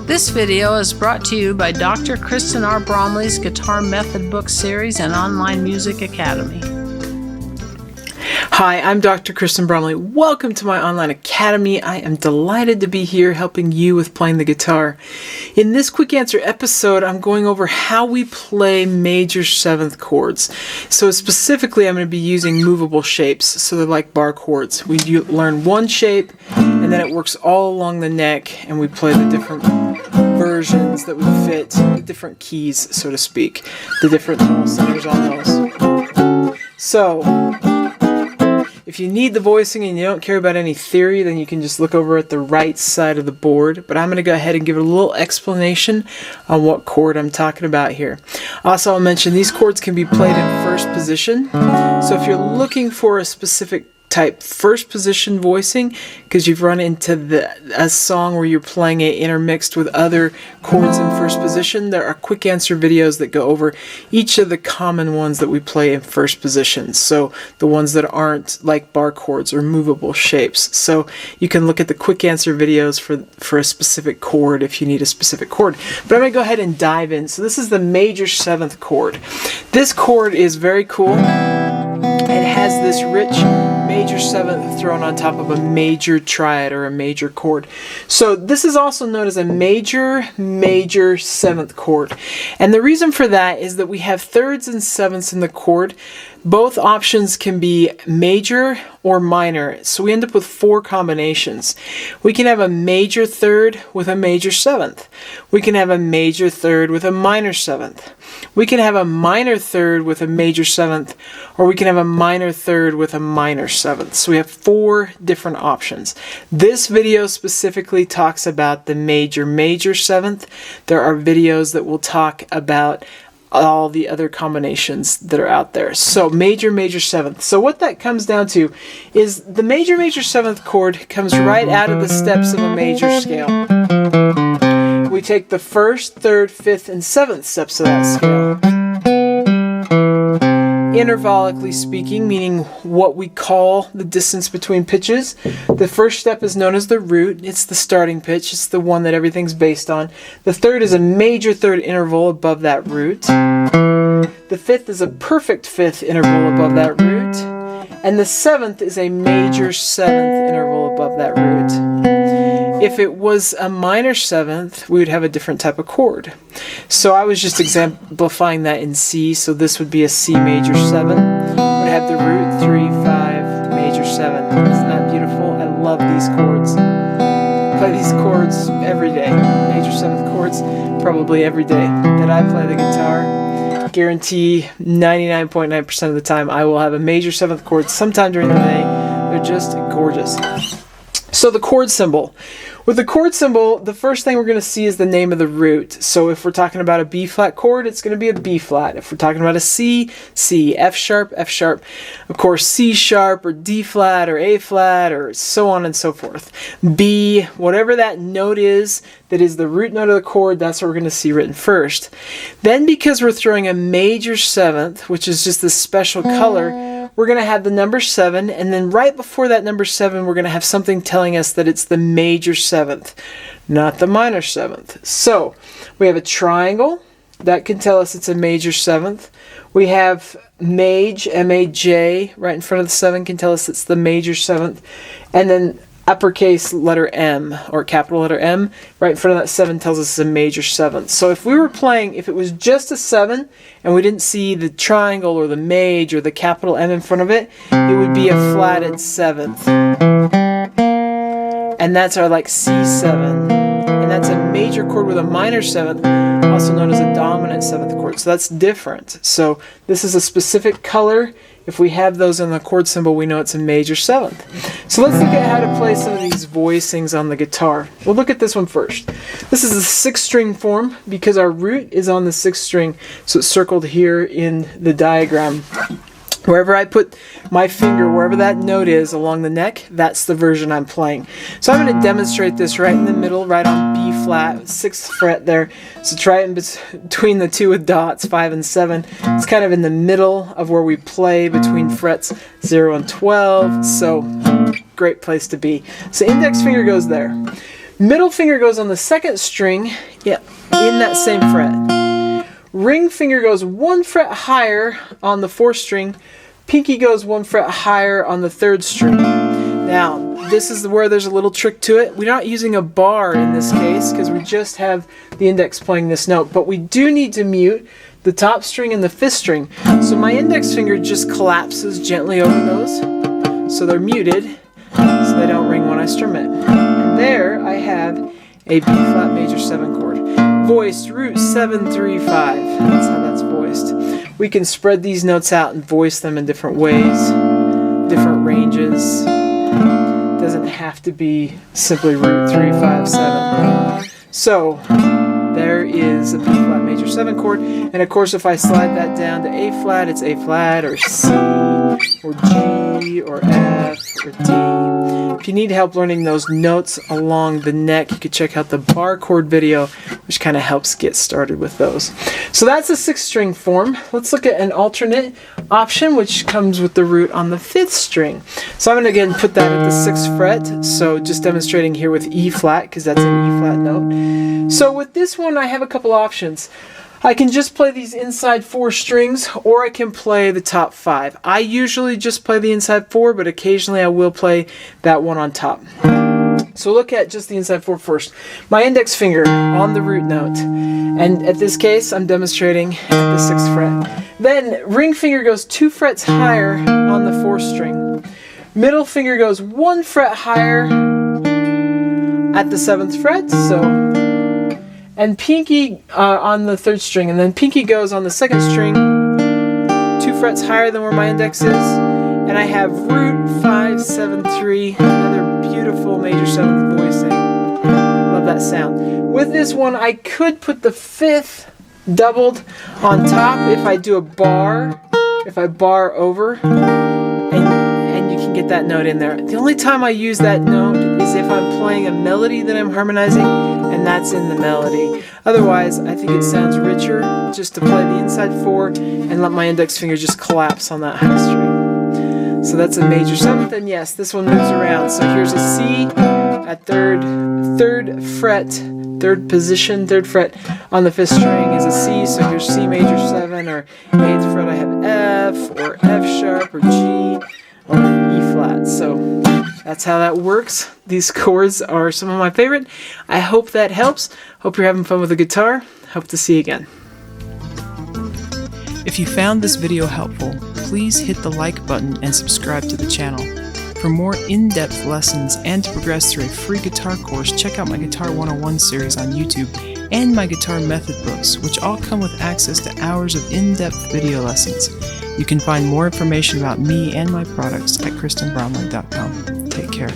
This video is brought to you by Dr. Kristen R. Bromley's Guitar Method Book Series and Online Music Academy. Hi, I'm Dr. Kristen Bromley. Welcome to my online academy. I am delighted to be here helping you with playing the guitar. In this quick answer episode, I'm going over how we play major seventh chords. So specifically, I'm going to be using movable shapes. So they're like bar chords. We learn one shape and then it works all along the neck and we play the different versions that would fit the different keys, so to speak, the different tonal centers on those. So, if you need the voicing and you don't care about any theory, then you can just look over at the right side of the board. But I'm going to go ahead and give a little explanation on what chord I'm talking about here. Also, I'll mention these chords can be played in first position. So if you're looking for a specific type first position voicing, because you've run into a song where you're playing it intermixed with other chords in first position, there are quick answer videos that go over each of the common ones that we play in first position. So the ones that aren't like bar chords or movable shapes. So you can look at the quick answer videos for a specific chord if you need a specific chord. But I'm going to go ahead and dive in. So this is the major seventh chord. This chord is very cool. It has this rich major seventh thrown on top of a major triad or a major chord. So this is also known as a major seventh chord. And the reason for that is that we have thirds and sevenths in the chord. Both options can be major or minor, so we end up with four combinations. We can have a major third with a major seventh. We can have a major third with a minor seventh. We can have a minor third with a major seventh, or we can have a minor third with a minor seventh. So we have four different options. This video specifically talks about the major seventh. There are videos that will talk about all the other combinations that are out there. So major seventh. So what that comes down to is the major seventh chord comes right out of the steps of a major scale. We take the first, third, fifth, and seventh steps of that scale. Intervallically speaking, meaning what we call the distance between pitches. The first step is known as the root. It's the starting pitch. It's the one that everything's based on. The third is a major third interval above that root. The fifth is a perfect fifth interval above that root. And the seventh is a major seventh interval above that root. If it was a minor seventh, we would have a different type of chord. So I was just exemplifying that in C, so this would be a C major 7. Would have the root 3, 5, major 7. Isn't that beautiful? I love these chords. I play these chords every day. Major 7th chords, probably every day that I play the guitar. Guarantee 99.9% of the time I will have a major 7th chord sometime during the day. They're just gorgeous. So the chord symbol. With the chord symbol, the first thing we're going to see is the name of the root. So if we're talking about a B flat chord, it's going to be a B flat. If we're talking about a C, C, F sharp, F sharp. Of course, C sharp or D flat or A flat or so on and so forth. B, whatever that note is, that is the root note of the chord, that's what we're going to see written first. Then because we're throwing a major seventh, which is just this special color, we're going to have the number 7, and then right before that number 7, we're going to have something telling us that it's the major 7th, not the minor 7th. So, we have a triangle. That can tell us it's a major 7th. We have maj, M-A-J, right in front of the 7 can tell us it's the major 7th. And then uppercase letter M, or capital letter M, right in front of that 7 tells us it's a major 7th. So if we were playing, if it was just a 7, and we didn't see the triangle or the maj or the capital M in front of it, it would be a flatted 7th. And that's our like C7. And that's a major chord with a minor 7th, also known as a dominant 7th chord. So that's different. So this is a specific color. If we have those in the chord symbol, we know it's a major 7th. So let's look at how to play some of these voicings on the guitar. We'll look at this one first. This is a 6-string form because our root is on the 6th string, so it's circled here in the diagram. Wherever I put my finger, wherever that note is along the neck, that's the version I'm playing. So I'm going to demonstrate this right in the middle, right on B flat, 6th fret there. So try it in between the two with dots, 5 and 7. It's kind of in the middle of where we play between frets 0 and 12. So great place to be. So index finger goes there. Middle finger goes on the second string, yeah, in that same fret. Ring finger goes 1 fret higher on the 4th string. Pinky goes 1 fret higher on the 3rd string. Now, this is where there's a little trick to it. We're not using a bar in this case because we just have the index playing this note, but we do need to mute the top string and the 5th string. So my index finger just collapses gently over those, so they're muted, so they don't ring when I strum it. And there I have a B flat major 7 chord. Voiced root 7 3 5. That's how that's voiced. We can spread these notes out and voice them in different ways, different ranges. Doesn't have to be simply root 3 5 7. So there is a B flat major 7 chord, and of course if I slide that down to A flat, it's A flat or C or G or F or D. If you need help learning those notes along the neck, you can check out the bar chord video, which kind of helps get started with those. So that's a 6th string form. Let's look at an alternate option, which comes with the root on the 5th string. So I'm going to again put that at the 6th fret, so just demonstrating here with E flat, because that's an E flat note. So with this one, I have a couple options. I can just play these inside 4 strings, or I can play the top 5. I usually just play the inside 4, but occasionally I will play that one on top. So look at just the inside 4 first. My index finger on the root note, and at this case I'm demonstrating at the 6th fret. Then ring finger goes 2 frets higher on the 4th string. Middle finger goes 1 fret higher at the 7th fret, and pinky on the 3rd string, and then pinky goes on the 2nd string 2 frets higher than where my index is, and I have root 5 7 3, another beautiful major 7th voicing. Love that sound. With this one I could put the 5th doubled on top if I do a bar, if I bar over, and you can get that note in there. The only time I use that note is if I'm playing a melody that I'm harmonizing, and that's in the melody. Otherwise, I think it sounds richer just to play the inside 4 and let my index finger just collapse on that high string. So that's a major 7th, and yes, this one moves around. So here's a C at 3rd fret, 3rd position, 3rd fret on the 5th string is a C, so here's C major 7, or 8th fret I have F, or F sharp, or G, or E flat. So that's how that works. These chords are some of my favorite. I hope that helps. Hope you're having fun with the guitar. Hope to see you again. If you found this video helpful, please hit the like button and subscribe to the channel. For more in-depth lessons and to progress through a free guitar course, check out my Guitar 101 series on YouTube and my guitar method books, which all come with access to hours of in-depth video lessons. You can find more information about me and my products at KristenBromley.com. Take care.